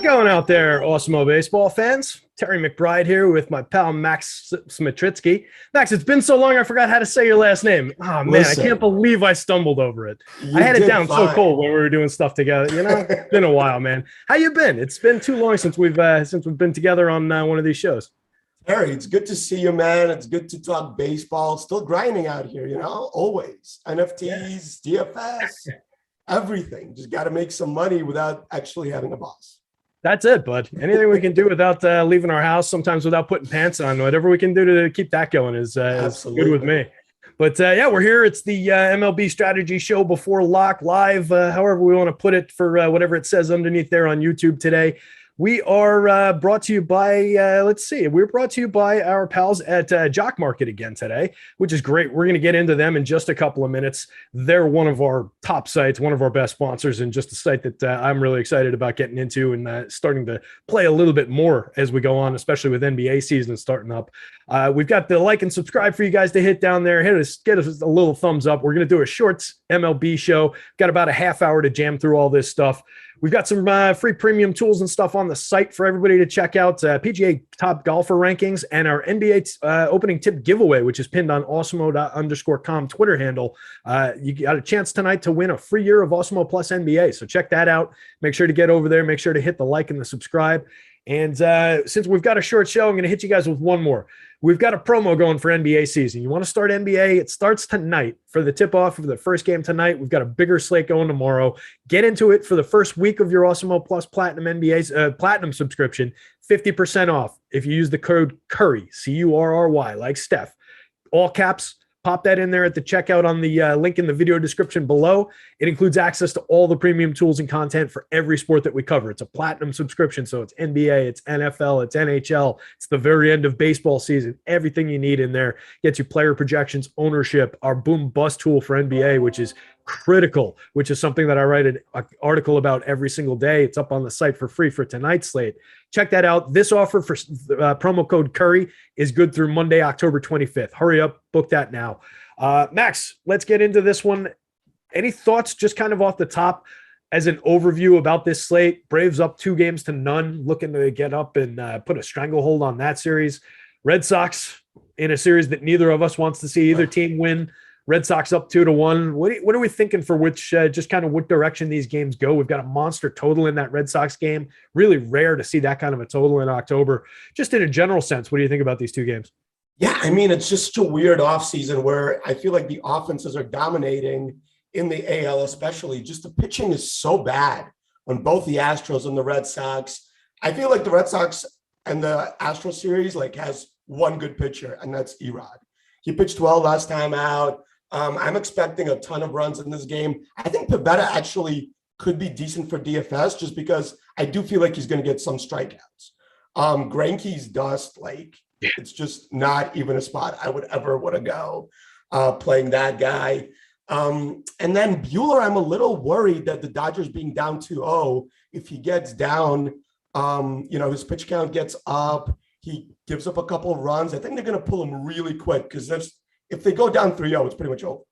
going out there, Awesemo baseball fans? Terry McBride here with my pal Max Smitritsky. Max, it's been so long I forgot how to say your last name. Oh man, I can't believe I stumbled over it. I had it down so cold when we were doing stuff together. It's been a while, man. How you been? It's been too long since we've been together on one of these shows. Terry, it's good to see you, man. It's good to talk baseball. Still grinding out here, always. NFTs, DFS, everything. Just got to make some money without actually having a boss. That's it, bud. Anything we can do without leaving our house, sometimes without putting pants on, whatever we can do to keep that going is good with me. But we're here. It's the MLB strategy show before lock live, however we want to put it for whatever it says underneath there on YouTube today. We are brought to you by, we're brought to you by our pals at Jock Market again today, which is great. We're going to get into them in just a couple of minutes. They're one of our top sites, one of our best sponsors, and just a site that I'm really excited about getting into and starting to play a little bit more as we go on, especially with NBA season starting up. We've got the like and subscribe for you guys to hit down there. Get us a little thumbs up. We're going to do a shorts MLB show. Got about a half hour to jam through all this stuff. We've got some free premium tools and stuff on the site for everybody to check out. PGA top golfer rankings and our NBA opening tip giveaway, which is pinned on awesemo_com Twitter handle. You got a chance tonight to win a free year of Awesemo Plus NBA. So check that out. Make sure to get over there. Make sure to hit the like and the subscribe. And since we've got a short show, I'm going to hit you guys with one more. We've got a promo going for NBA season. You want to start NBA? It starts tonight for the tip-off of the first game tonight. We've got a bigger slate going tomorrow. Get into it for the first week of your Awesemo Plus Platinum NBA's Platinum subscription. 50% off if you use the code CURRY, C-U-R-R-Y, like Steph. All caps. Pop that in there at the checkout on the link in the video description below. It includes access to all the premium tools and content for every sport that we cover. It's a platinum subscription, so it's NBA, it's NFL, it's NHL. It's the very end of baseball season. Everything you need in there. Gets you player projections, ownership, our boom bust tool for NBA, which is critical, which is something that I write an article about every single day. It's up on the site for free for tonight's slate. Check that out. This offer for promo code Curry is good through Monday, October 25th. Hurry up, book that now. Max, let's get into this one. Any thoughts just kind of off the top as an overview about this slate? Braves up 2-0, looking to get up and put a stranglehold on that series. Red Sox in a series that neither of us wants to see either team win. Red Sox up 2-1. What are we thinking for which, just kind of what direction these games go? We've got a monster total in that Red Sox game. Really rare to see that kind of a total in October. Just in a general sense, what do you think about these two games? Yeah, I mean, it's just a weird offseason where I feel like the offenses are dominating in the AL, especially. Just the pitching is so bad on both the Astros and the Red Sox. I feel like the Red Sox and the Astros series has one good pitcher, and that's Erod. He pitched well last time out. I'm expecting a ton of runs in this game. I think Pivetta actually could be decent for DFS just because I do feel like he's going to get some strikeouts. Greinke's dust, it's just not even a spot I would ever want to go playing that guy. And then Buehler, I'm a little worried that the Dodgers being down 2-0, if he gets down, his pitch count gets up, he gives up a couple of runs. I think they're going to pull him really quick because if they go down 3-0, it's pretty much over.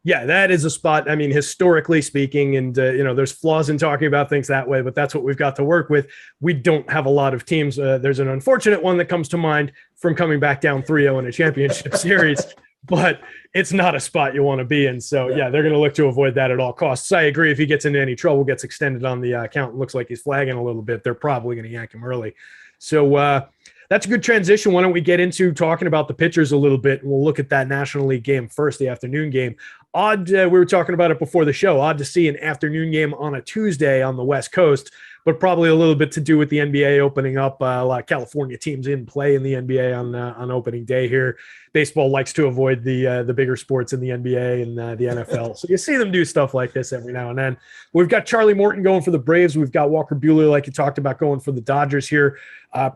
Yeah, that is a spot. I mean, historically speaking, and, there's flaws in talking about things that way, but that's what we've got to work with. We don't have a lot of teams. There's an unfortunate one that comes to mind from coming back down 3-0 in a championship series, but it's not a spot you want to be in. So, yeah, they're going to look to avoid that at all costs. I agree. If he gets into any trouble, gets extended on the account, looks like he's flagging a little bit, they're probably going to yank him early. So, that's a good transition. Why don't we get into talking about the pitchers a little bit? We'll look at that National League game first, the afternoon game. Odd, we were talking about it before the show. Odd to see an afternoon game on a Tuesday on the West Coast, but probably a little bit to do with the NBA opening up. A lot of California teams in play in the NBA on opening day here. Baseball likes to avoid the bigger sports in the NBA and the NFL. So you see them do stuff like this every now and then. We've got Charlie Morton going for the Braves. We've got Walker Buehler, like you talked about, going for the Dodgers here.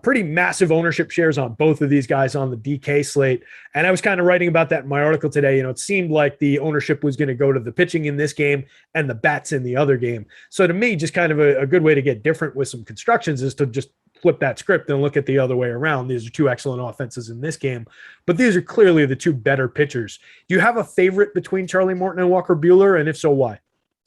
Pretty massive ownership shares on both of these guys on the DK slate. And I was kind of writing about that in my article today. It seemed like the ownership was going to go to the pitching in this game and the bats in the other game. So to me, just kind of a good way to get different with some constructions is to just flip that script and look at the other way around. These are two excellent offenses in this game, but these are clearly the two better pitchers. Do you have a favorite between Charlie Morton and Walker Buehler? And if so, why?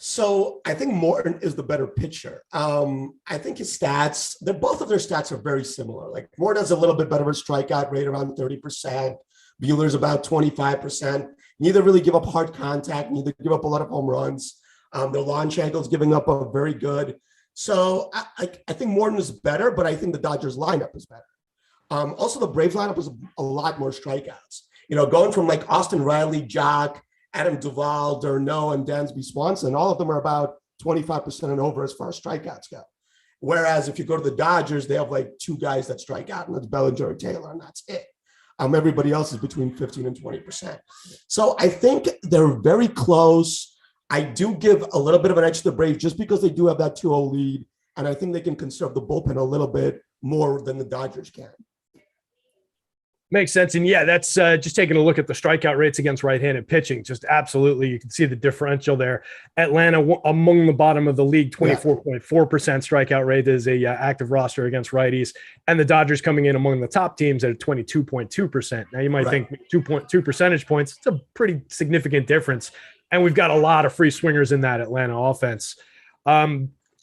So I think Morton is the better pitcher. I think his stats, both of their stats are very similar. Like Morton has a little bit better of a strikeout rate, around 30%. Buehler's about 25%. Neither really give up hard contact, neither give up a lot of home runs. Their launch angles giving up are very good. So I think Morton is better, but I think the Dodgers lineup is better. Also, the Braves lineup was a lot more strikeouts. Going from like Austin Riley, Jock, Adam Duvall, D'Arnaud, and Dansby Swanson, all of them are about 25% and over as far as strikeouts go. Whereas if you go to the Dodgers, they have like two guys that strike out, and that's Bellinger or Taylor, and that's it. Everybody else is between 15 and 20%. So I think they're very close. I do give a little bit of an edge to the Braves just because they do have that 2-0 lead, and I think they can conserve the bullpen a little bit more than the Dodgers can. Makes sense. And yeah, that's just taking a look at the strikeout rates against right-handed pitching. Just absolutely, you can see the differential there. Atlanta among the bottom of the league, 24.4% strikeout rate is a active roster against righties. And the Dodgers coming in among the top teams at 22.2%. Now you might think 2.2 percentage points. It's a pretty significant difference. And we've got a lot of free swingers in that Atlanta offense.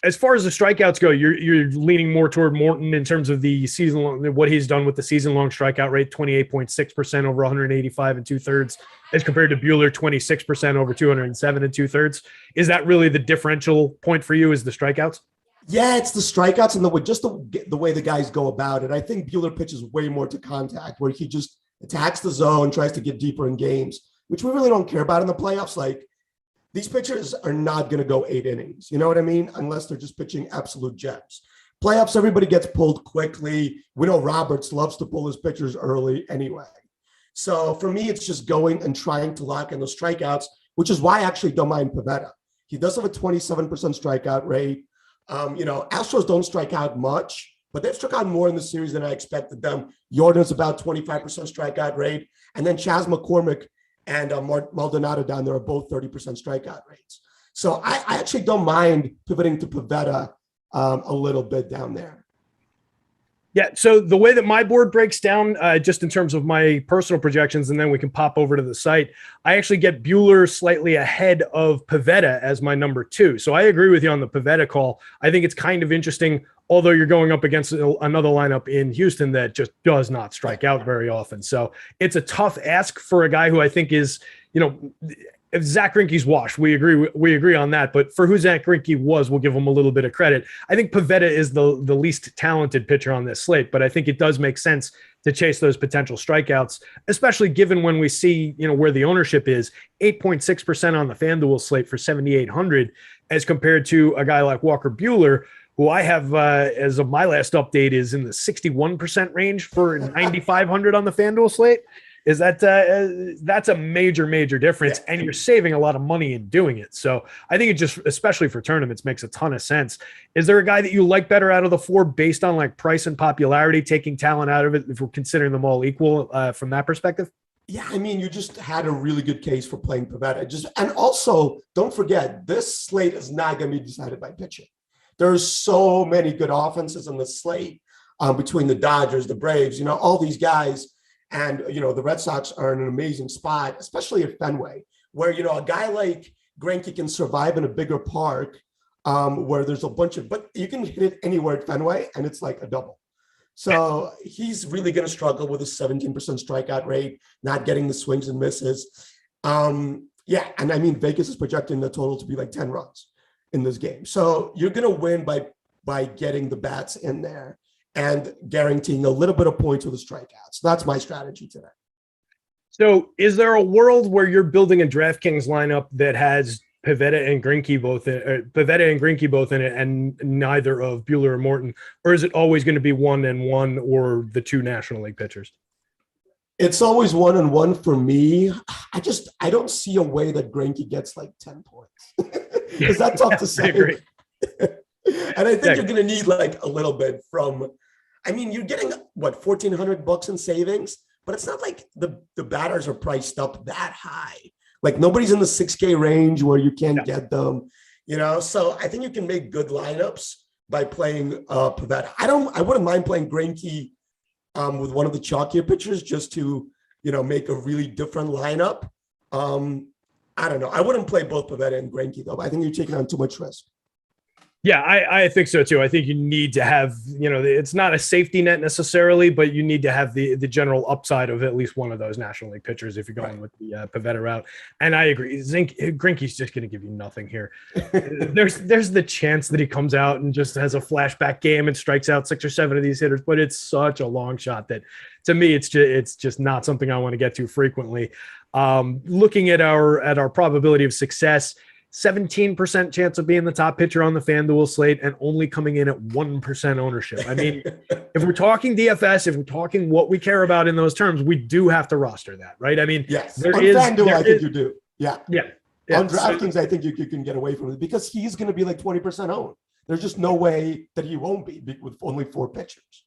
As far as the strikeouts go, you're leaning more toward Morton in terms of the season long, what he's done with the season long strikeout rate, 28.6% over 185 and 2/3, as compared to Buehler, 26% over 207 and 2/3. Is that really the differential point for you? Is the strikeouts? Yeah, it's the strikeouts and the way the guys go about it. I think Buehler pitches way more to contact, where he just attacks the zone, tries to get deeper in games, which we really don't care about in the playoffs. Like, these pitchers are not going to go 8 innings. You know what I mean? Unless they're just pitching absolute gems. Playoffs, everybody gets pulled quickly. We know Roberts loves to pull his pitchers early anyway. So for me, it's just going and trying to lock in those strikeouts, which is why I actually don't mind Pivetta. He does have a 27% strikeout rate. Astros don't strike out much, but they've struck out more in the series than I expected them. Jordan's about 25% strikeout rate. And then Chas McCormick and Maldonado down there are both 30% strikeout rates. So I actually don't mind pivoting to Pivetta a little bit down there. Yeah, so the way that my board breaks down, just in terms of my personal projections, and then we can pop over to the site, I actually get Buehler slightly ahead of Pivetta as my number 2. So I agree with you on the Pivetta call. I think it's kind of interesting, although you're going up against another lineup in Houston that just does not strike out very often. So it's a tough ask for a guy who I think is, if Zach Greinke's washed, we agree on that. But for who Zach Greinke was, we'll give him a little bit of credit. I think Pivetta is the least talented pitcher on this slate, but I think it does make sense to chase those potential strikeouts, especially given when we see, where the ownership is, 8.6% on the FanDuel slate for 7,800, as compared to a guy like Walker Buehler, who I have, as of my last update, is in the 61% range for 9,500 on the FanDuel slate. Is that that's a major difference, and you're saving a lot of money in doing it. So I think it just, especially for tournaments, makes a ton of sense. Is there a guy that you like better out of the 4 based on like price and popularity, taking talent out of it, if we're considering them all equal from that perspective? Yeah, I mean, you just had a really good case for playing Pivetta. And also, don't forget, this slate is not going to be decided by pitching. There's so many good offenses in the slate between the Dodgers, the Braves, all these guys. And, the Red Sox are in an amazing spot, especially at Fenway, where, a guy like Greinke can survive in a bigger park where there's a bunch of, but you can hit it anywhere at Fenway and it's like a double. So he's really going to struggle with a 17% strikeout rate, not getting the swings and misses. And I mean, Vegas is projecting the total to be like 10 runs in this game. So you're going to win by getting the bats in there and guaranteeing a little bit of points with the strikeouts. That's my strategy today. So is there a world where you're building a DraftKings lineup that has Pivetta and Greinke both in it, and neither of Buehler or Morton, or is it always going to be 1 and 1 or the 2 National League pitchers? It's always 1 and 1 for me. I don't see a way that Greinke gets like 10 points. Is that tough to say? I agree. And I think you're going to need like a little bit from, you're getting what, $1,400 in savings, but it's not like the batters are priced up that high. Like nobody's in the 6K range where you can't get them, So I think you can make good lineups by playing Pivetta. I wouldn't mind playing Greinke with one of the chalkier pitchers just to, make a really different lineup. I don't know. I wouldn't play both Pivetta and Greinke though. I think you're taking on too much risk. Yeah, I think so too. I think you need to have, it's not a safety net necessarily, but you need to have the general upside of at least one of those National League pitchers if you're going with the Pivetta route. And I agree. Greinke's just going to give you nothing here. There's the chance that he comes out and just has a flashback game and strikes out 6 or 7 of these hitters, but it's such a long shot that to me it's just not something I want to get to frequently. Looking at our probability of success, 17% chance of being the top pitcher on the FanDuel slate and only coming in at 1% ownership. I mean, if we're talking DFS, if we're talking what we care about in those terms, we do have to roster that, right? I mean, yes. On FanDuel, I think you do. Yeah. On DraftKings, I think you can get away from it because he's going to be like 20% owned. There's just no way that he won't be with only 4 pitchers.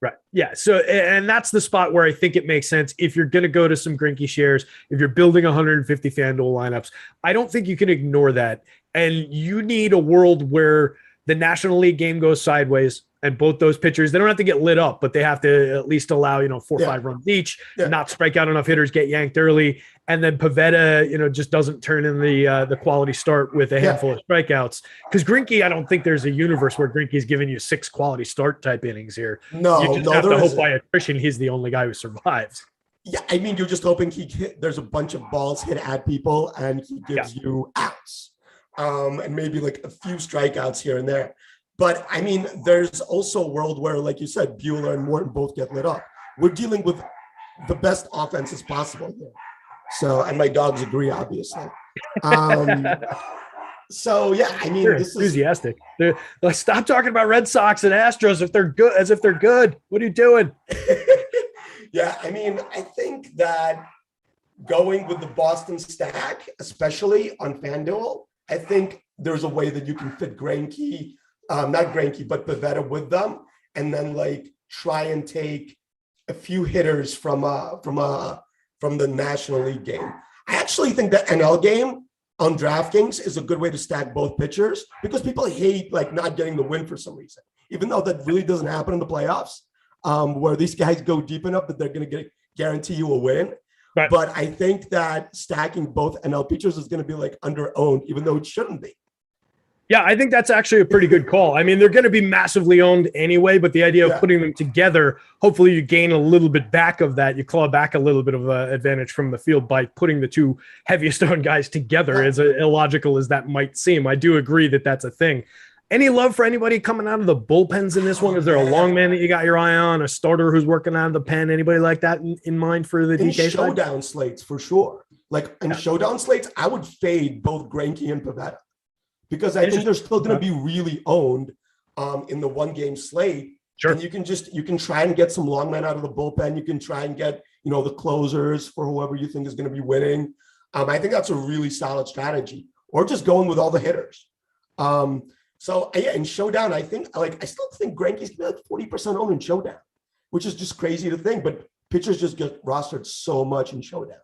Right. Yeah. So, and that's the spot where I think it makes sense. If you're going to go to some Greinke shares, if you're building 150 FanDuel lineups, I don't think you can ignore that. And you need a world where the National League game goes sideways and both those pitchers, they don't have to get lit up, but they have to at least allow, 4 or 5 runs each, not strike out enough hitters, get yanked early. And then Pivetta, just doesn't turn in the quality start with a handful of strikeouts. Because Greinke, I don't think there's a universe where Greinke is giving you 6 quality start type innings here. No, you just have to hope by attrition he's the only guy who survives. Yeah, I mean, you're just hoping there's a bunch of balls hit at people and he gives you outs. And maybe like a few strikeouts here and there. But I mean, there's also a world where, like you said, Buehler and Morton both get lit up. We're dealing with the best offenses possible here. So, and my dogs agree, obviously. So yeah, I mean, this enthusiastic. Like, stop talking about Red Sox and Astros if they're good, as if they're good. What are you doing? Yeah, I mean, I think that going with the Boston stack, especially on FanDuel, I think there's a way that you can fit Greinke. Not Greinke, but Pivetta with them, and then like try and take a few hitters from the National League game. I actually think the NL game on DraftKings is a good way to stack both pitchers because people hate like not getting the win for some reason, even though that really doesn't happen in the playoffs, where these guys go deep enough that they're going to guarantee you a win. Right. But I think that stacking both NL pitchers is going to be like under-owned, even though it shouldn't be. Yeah, I think that's actually a pretty good call. I mean, they're going to be massively owned anyway, but the idea of putting them together, hopefully you gain a little bit back of that. You claw back a little bit of advantage from the field by putting the 2 heaviest owned guys together, as illogical as that might seem. I do agree that that's a thing. Any love for anybody coming out of the bullpens in this one? Is there a long man that you got your eye on, a starter who's working out of the pen? Anybody like that in mind for the DK showdown slates for sure? Like in showdown slates, I would fade both Greinke and Pivetta. Because I think they're still going to be really owned in the 1-game slate. Sure. And you can try and get some long men out of the bullpen. You can try and get, the closers for whoever you think is going to be winning. I think that's a really solid strategy. Or just going with all the hitters. So yeah, in showdown, I think I still think Greinke's going to be like 40% owned in showdown, which is just crazy to think. But pitchers just get rostered so much in showdown.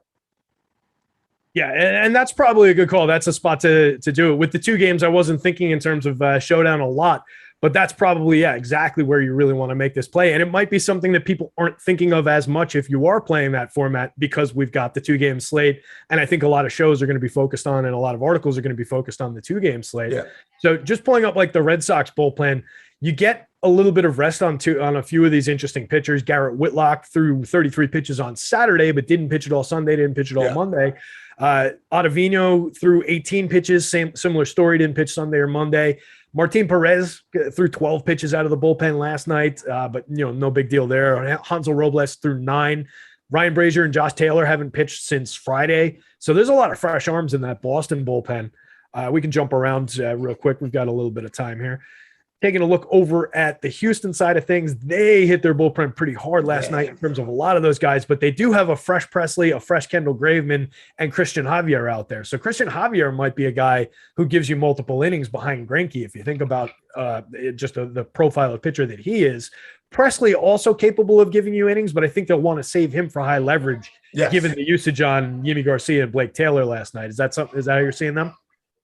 Yeah, and that's probably a good call. That's a spot to do it. With the 2 games, I wasn't thinking in terms of showdown a lot, but that's probably, exactly where you really want to make this play. And it might be something that people aren't thinking of as much if you are playing that format because we've got the 2-game slate. And I think a lot of shows are going to be focused on, and a lot of articles are going to be focused on the 2-game slate. Yeah. So just pulling up like the Red Sox bullpen, you get a little bit of rest on a few of these interesting pitchers. Garrett Whitlock threw 33 pitches on Saturday, but didn't pitch it all Sunday, didn't pitch it all Monday. Ottavino threw 18 pitches, similar story, didn't pitch Sunday or Monday. Martin Perez threw 12 pitches out of the bullpen last night, but no big deal there. Hansel Robles threw 9. Ryan Brazier and Josh Taylor haven't pitched since Friday. So there's a lot of fresh arms in that Boston bullpen. We can jump around real quick. We've got a little bit of time here. Taking a look over at the Houston side of things, they hit their bullpen pretty hard last night in terms of a lot of those guys, but they do have a fresh Presley, a fresh Kendall Graveman, and Christian Javier out there. So Christian Javier might be a guy who gives you multiple innings behind Greinke if you think about the profile of pitcher that he is. Presley also capable of giving you innings, but I think they'll want to save him for high leverage, given the usage on Yimi Garcia and Blake Taylor last night. Is that how you're seeing them?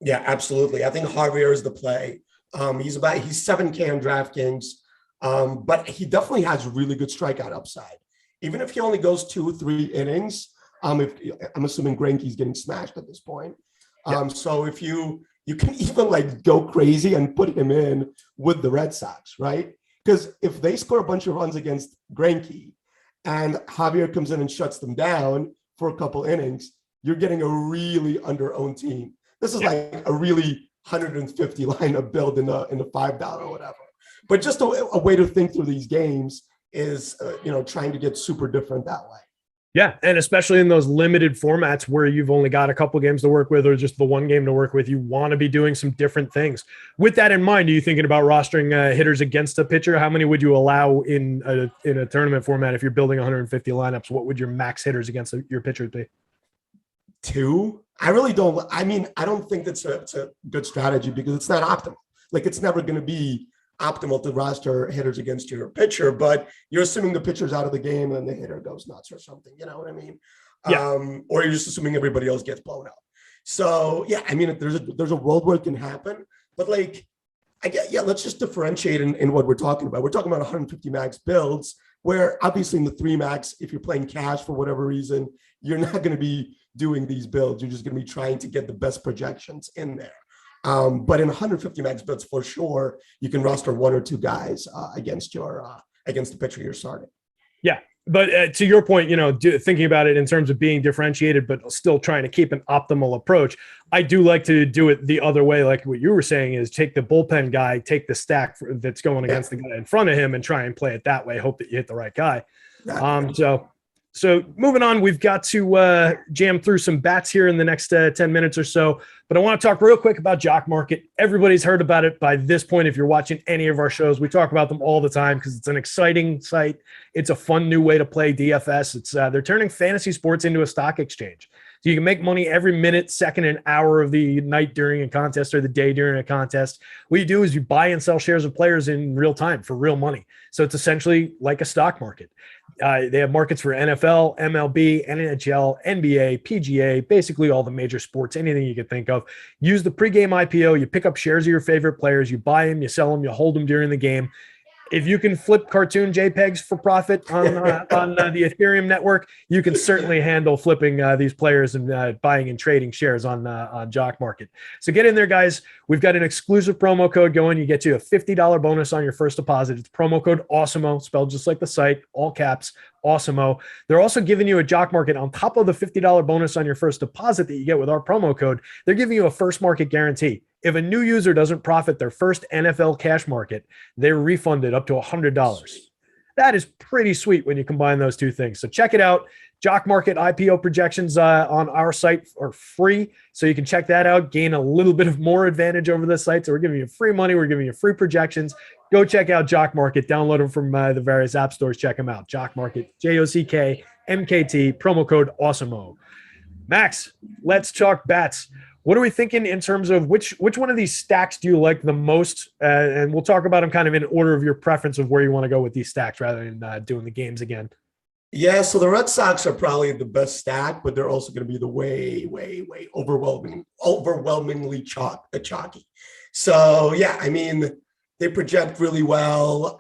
Yeah, absolutely. I think Javier is the play. He's 7K on DraftKings, but he definitely has really good strikeout upside. Even if he only goes 2 or 3 innings, If I'm assuming Greinke's getting smashed at this point. So if you can even like go crazy and put him in with the Red Sox, right? Because if they score a bunch of runs against Greinke and Javier comes in and shuts them down for a couple innings, you're getting a really under-owned team. This is like a really 150 lineup build in the $5 or whatever. But just a way to think through these games is, trying to get super different that way. Yeah, and especially in those limited formats where you've only got a couple games to work with or just the one game to work with, you want to be doing some different things. With that in mind, are you thinking about rostering hitters against a pitcher? How many would you allow in a tournament format if you're building 150 lineups? What would your max hitters against your pitchers be? 2? I really don't. I mean, I don't think it's a good strategy because it's not optimal. Like, it's never going to be optimal to roster hitters against your pitcher, but you're assuming the pitcher's out of the game and the hitter goes nuts or something. You know what I mean? Yeah. Or you're just assuming everybody else gets blown out. So yeah, I mean, there's a world where it can happen, but like, let's just differentiate in what we're talking about. We're talking about 150 max builds where obviously in the 3 max, if you're playing cash for whatever reason, you're not going to be doing these builds. You're just going to be trying to get the best projections in there. But in 150 max builds, for sure, you can roster 1 or 2 guys against the pitcher you're starting. Yeah, but to your point, thinking about it in terms of being differentiated, but still trying to keep an optimal approach, I do like to do it the other way. Like what you were saying is take the bullpen guy, take the stack that's going against the guy in front of him and try and play it that way. Hope that you hit the right guy. So moving on, we've got to jam through some bats here in the next 10 minutes or so. But I want to talk real quick about Jock Market. Everybody's heard about it by this point. If you're watching any of our shows, we talk about them all the time because it's an exciting site. It's a fun new way to play DFS. They're turning fantasy sports into a stock exchange. So you can make money every minute, second, and hour of the night during a contest or the day during a contest. What you do is you buy and sell shares of players in real time for real money. So it's essentially like a stock market. They have markets for NFL, MLB, NHL, NBA, PGA, basically all the major sports, anything you could think of. Use the pregame IPO. You pick up shares of your favorite players. You buy them, you sell them, you hold them during the game. If you can flip cartoon JPEGs for profit on the Ethereum network, you can certainly handle flipping these players and buying and trading shares on Jock Market. So get in there, guys. We've got an exclusive promo code going. You get you a $50 bonus on your first deposit. It's promo code Awesemo, spelled just like the site, all caps, Awesemo. They're also giving you a Jock Market on top of the $50 bonus on your first deposit that you get with our promo code. They're giving you a first market guarantee. If a new user doesn't profit their first NFL cash market, they're refunded up to $100. That is pretty sweet when you combine those two things. So check it out. Jock Market IPO projections on our site are free, so you can check that out, gain a little bit of more advantage over the site. So we're giving you free money. We're giving you free projections. Go check out Jock Market. Download them from the various app stores. Check them out. Jock Market, JOCKMKT, promo code Awesemo. Max, let's talk bats. What are we thinking in terms of which one of these stacks do you like the most? And we'll talk about them kind of in order of your preference of where you want to go with these stacks rather than doing the games again. Yeah, so the Red Sox are probably the best stack, but they're also going to be the way overwhelmingly chalky. So yeah, I mean, they project really well.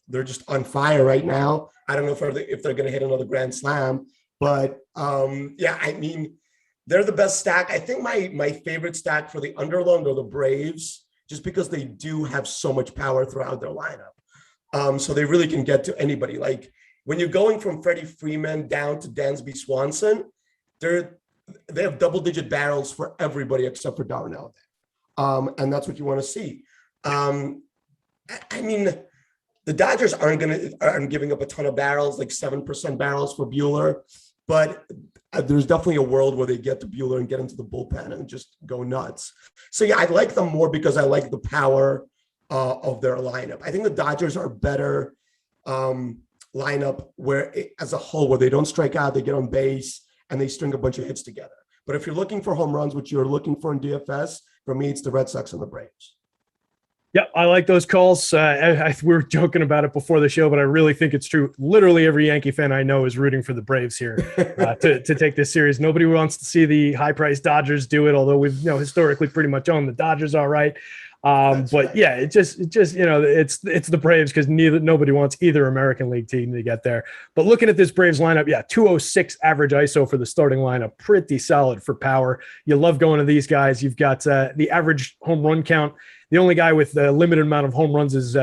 They're just on fire right now. I don't know if they're going to hit another grand slam, but yeah, I mean, they're the best stack. I think my favorite stack for the underlong are the Braves, just because they do have so much power throughout their lineup. So they really can get to anybody. Like when you're going from Freddie Freeman down to Dansby Swanson, they have double-digit barrels for everybody except for Darnell. And that's what you want to see. I mean, the Dodgers aren't giving up a ton of barrels, like 7% barrels for Buehler, but there's definitely a world where they get to Buehler and get into the bullpen and just go nuts. So yeah, I like them more because I like the power of their lineup. I think the Dodgers are better lineup as a whole, where they don't strike out, they get on base, and they string a bunch of hits together. But if you're looking for home runs, which you're looking for in DFS, for me, it's the Red Sox and the Braves. Yeah, I like those calls. We were joking about it before the show, but I really think it's true. Literally every Yankee fan I know is rooting for the Braves here to take this series. Nobody wants to see the high-priced Dodgers do it, although we've historically pretty much owned the Dodgers all right. But right. yeah, it just it's the Braves because nobody wants either American League team to get there. But looking at this Braves lineup, yeah, 206 average ISO for the starting lineup, pretty solid for power. You love going to these guys. You've got the average home run count. The only guy with a limited amount of home runs is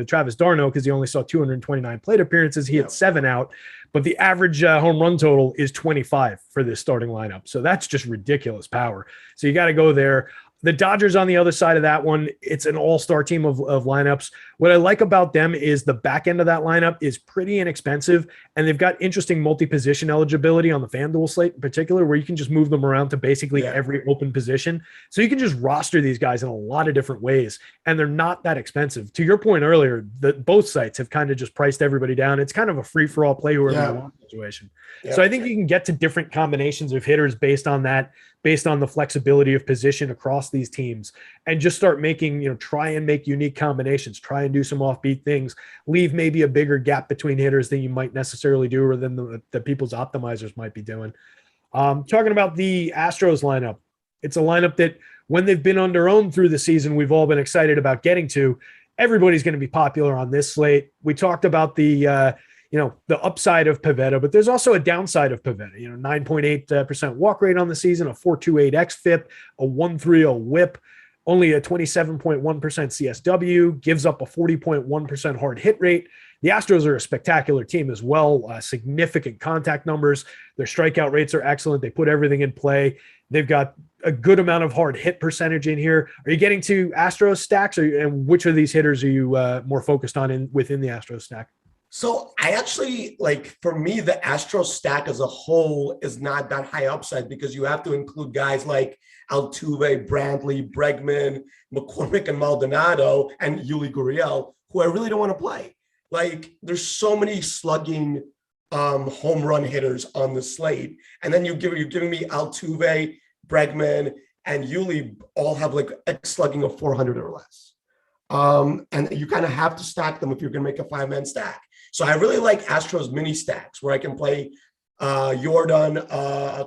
Travis d'Arnaud because he only saw 229 plate appearances. He had 7 out, but the average home run total is 25 for this starting lineup. So that's just ridiculous power. So you got to go there. The Dodgers on the other side of that one, it's an all-star team of lineups. What I like about them is the back end of that lineup is pretty inexpensive, and they've got interesting multi-position eligibility on the FanDuel slate in particular, where you can just move them around to basically every open position. So you can just roster these guys in a lot of different ways, and they're not that expensive. To your point earlier, both sites have kind of just priced everybody down. It's kind of a free-for-all play whoever you want situation. So I think you can get to different combinations of hitters based on that, based on the flexibility of position across these teams, and just start making, try and make unique combinations, try and do some offbeat things, leave maybe a bigger gap between hitters than you might necessarily do or than the people's optimizers might be doing. Talking about the Astros lineup, it's a lineup that when they've been under-owned through the season, we've all been excited about getting to. Everybody's going to be popular on this slate. We talked about the upside of Pivetta, but there's also a downside of Pivetta. 9.8% walk rate on the season, a 4.28 xFIP, a 1.30 WHIP, only a 27.1% CSW, gives up a 40.1% hard hit rate. The Astros are a spectacular team as well, significant contact numbers. Their strikeout rates are excellent. They put everything in play. They've got a good amount of hard hit percentage in here. Are you getting to Astros stacks, and which of these hitters are you more focused on within the Astros stack? So I actually, for me, the Astros stack as a whole is not that high upside because you have to include guys like Altuve, Brantley, Bregman, McCormick, and Maldonado, and Yuli Gurriel, who I really don't want to play. There's so many slugging home run hitters on the slate. And then you're giving me Altuve, Bregman, and Yuli all have slugging of 400 or less. And you kind of have to stack them if you're going to make a 5-man stack. So I really like Astros mini stacks where I can play Jordan,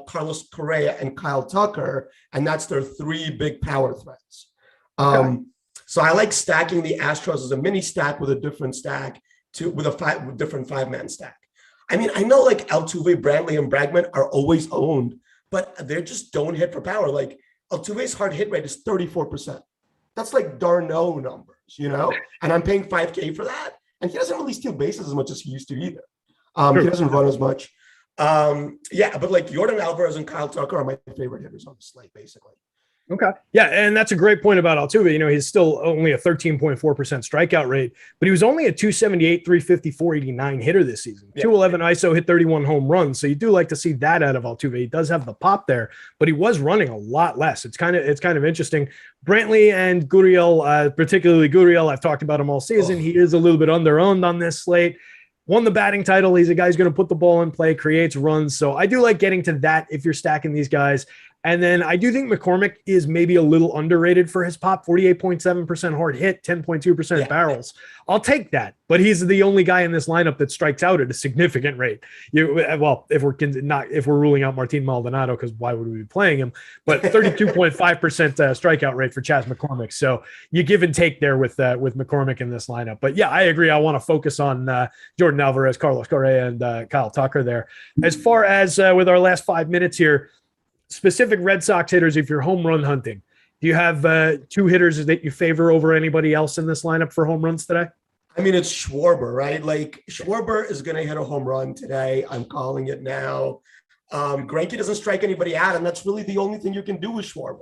Carlos Correa, and Kyle Tucker, and that's their 3 big power threats. So I like stacking the Astros as a mini stack with a different stack with a different 5-man stack. I mean, I know Altuve, Brantley, and Bregman are always owned, but they just don't hit for power. Altuve's hard hit rate is 34%. That's d'Arnaud numbers, and I'm paying $5K for that. And he doesn't really steal bases as much as he used to either. He doesn't run as much. But Jordan Alvarez and Kyle Tucker are my favorite hitters on the slate, basically. Okay. Yeah, and that's a great point about Altuve. He's still only a 13.4% strikeout rate, but he was only a 278, 350, 489 hitter this season. 211 ISO, hit 31 home runs. So you do like to see that out of Altuve. He does have the pop there, but he was running a lot less. It's kind of interesting. Brantley and Gurriel, particularly Gurriel, I've talked about him all season. He is a little bit under-owned on this slate. Won the batting title. He's a guy who's going to put the ball in play, creates runs. So I do like getting to that if you're stacking these guys. And then I do think McCormick is maybe a little underrated for his pop, 48.7% hard hit, 10.2% barrels. I'll take that, but he's the only guy in this lineup that strikes out at a significant rate. If we're ruling out Martin Maldonado, because why would we be playing him? But 32.5% strikeout rate for Chas McCormick. So you give and take there with McCormick in this lineup. But yeah, I agree. I want to focus on Jordan Alvarez, Carlos Correa, and Kyle Tucker there. As far as with our last 5 minutes here, specific Red Sox hitters, if you're home run hunting, do you have 2 hitters that you favor over anybody else in this lineup for home runs today? I mean, it's Schwarber, right? Schwarber is going to hit a home run today. I'm calling it now. Greinke doesn't strike anybody out, and that's really the only thing you can do with Schwarber.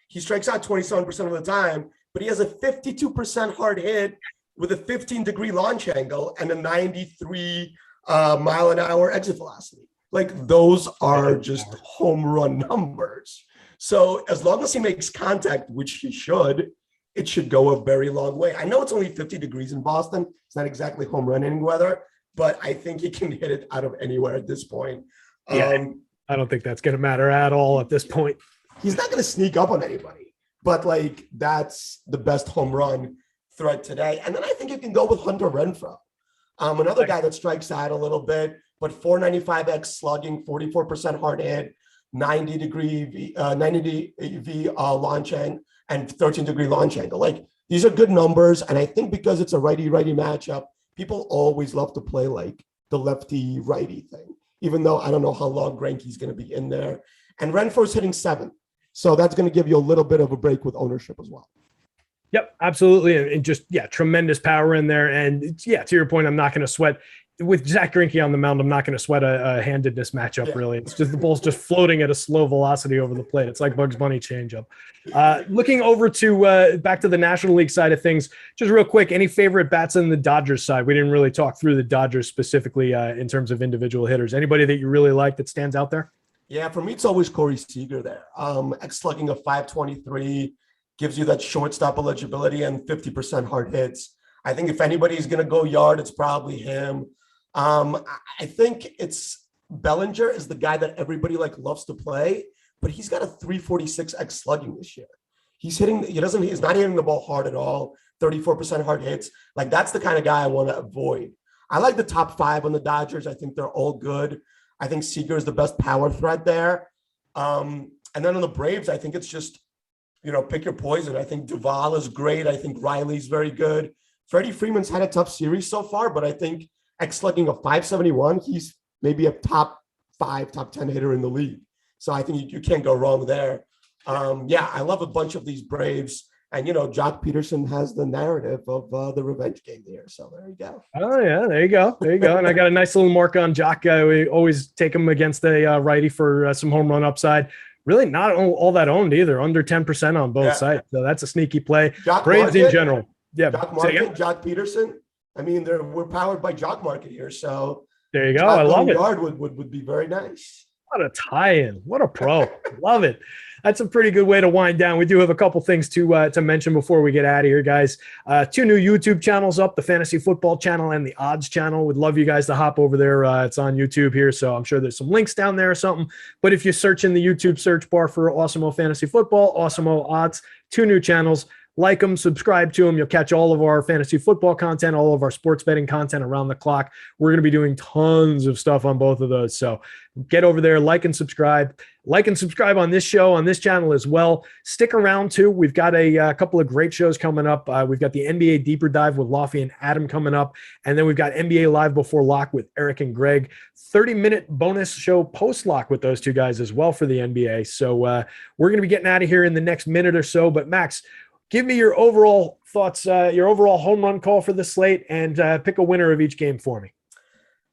He strikes out 27% of the time, but he has a 52% hard hit with a 15-degree launch angle and a 93 mile-an-hour exit velocity. Those are just home run numbers. So as long as he makes contact, which he should, it should go a very long way. I know it's only 50 degrees in Boston. It's not exactly home run hitting weather, but I think he can hit it out of anywhere at this point. I don't think that's going to matter at all at this point. He's not going to sneak up on anybody, but that's the best home run threat today. And then I think you can go with Hunter Renfroe, another guy that strikes out a little bit, but 495x slugging, 44% hard hit, 90 V launch and 13-degree launch angle. Like, these are good numbers. And I think because it's a righty-righty matchup, people always love to play like the lefty-righty thing, even though I don't know how long Greinke's going to be in there. And Renfroe's hitting 7th. So that's going to give you a little bit of a break with ownership as well. Yep, absolutely. And just, tremendous power in there. And to your point, I'm not going to sweat. With Zach Greinke on the mound, I'm not going to sweat a handedness matchup, really. It's just the ball's just floating at a slow velocity over the plate. It's like Bugs Bunny changeup. Looking over to back to the National League side of things, just real quick, any favorite bats on the Dodgers side? We didn't really talk through the Dodgers specifically in terms of individual hitters. Anybody that you really like that stands out there? Yeah, for me, it's always Corey Seager there. Slugging of 523 gives you that shortstop eligibility and 50% hard hits. I think if anybody's going to go yard, it's probably him. I think it's Bellinger is the guy that everybody loves to play, but he's got a 346 X slugging this year. He's not hitting the ball hard at all. 34% hard hits. Like, that's the kind of guy I want to avoid. I like the top 5 on the Dodgers. I think they're all good. I think Seager is the best power threat there. And then on the Braves, I think it's just, pick your poison. I think Duvall is great. I think Riley's very good. Freddie Freeman's had a tough series so far, but I think slugging of 571, he's maybe a top 5, top 10 hitter in the league. So I think you can't go wrong there. I love a bunch of these Braves. And, Jock Peterson has the narrative of the revenge game here. So there you go. Oh, yeah, there you go. There you go. And I got a nice little mark on Jock. We always take him against a righty for some home run upside. Really not all that owned either, under 10% on both sides. So that's a sneaky play. Jock Braves Market, in general. Yeah. Jock Market, Jock Peterson. I mean, we're powered by Jock Market here. So there you go. I love it. Yard would be very nice. What a tie-in. What a pro. Love it. That's a pretty good way to wind down. We do have a couple things to mention before we get out of here, guys. 2 new YouTube channels up, the Fantasy Football channel and the Odds channel. Would love you guys to hop over there. It's on YouTube here, so I'm sure there's some links down there or something. But if you search in the YouTube search bar for Awesemo Fantasy Football, Awesemo Odds, 2 new channels. Like them, subscribe to them. You'll catch all of our fantasy football content, all of our sports betting content around the clock. We're going to be doing tons of stuff on both of those. So get over there, like and subscribe. Like and subscribe on this show, on this channel as well. Stick around too. We've got a couple of great shows coming up. We've got the NBA Deeper Dive with Lofty and Adam coming up. And then we've got NBA Live Before Lock with Eric and Greg. 30-minute bonus show post-lock with those 2 guys as well for the NBA. So we're going to be getting out of here in the next minute or so. But Max, give me your overall thoughts, your overall home run call for the slate, and pick a winner of each game for me.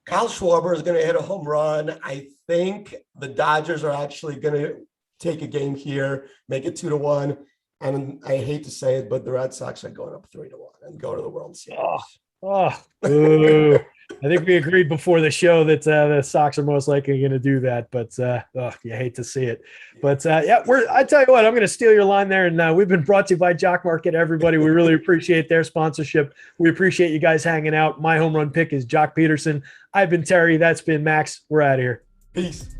Kyle Schwarber is going to hit a home run. I think the Dodgers are actually going to take a game here, make it 2-1. And I hate to say it, but the Red Sox are going up 3-1 and go to the World Series. I think we agreed before the show that the Sox are most likely going to do that, but you hate to see it. But I tell you what, I'm going to steal your line there. And we've been brought to you by Jock Market, everybody. We really appreciate their sponsorship. We appreciate you guys hanging out. My home run pick is Jock Peterson. I've been Terry. That's been Max. We're out of here. Peace.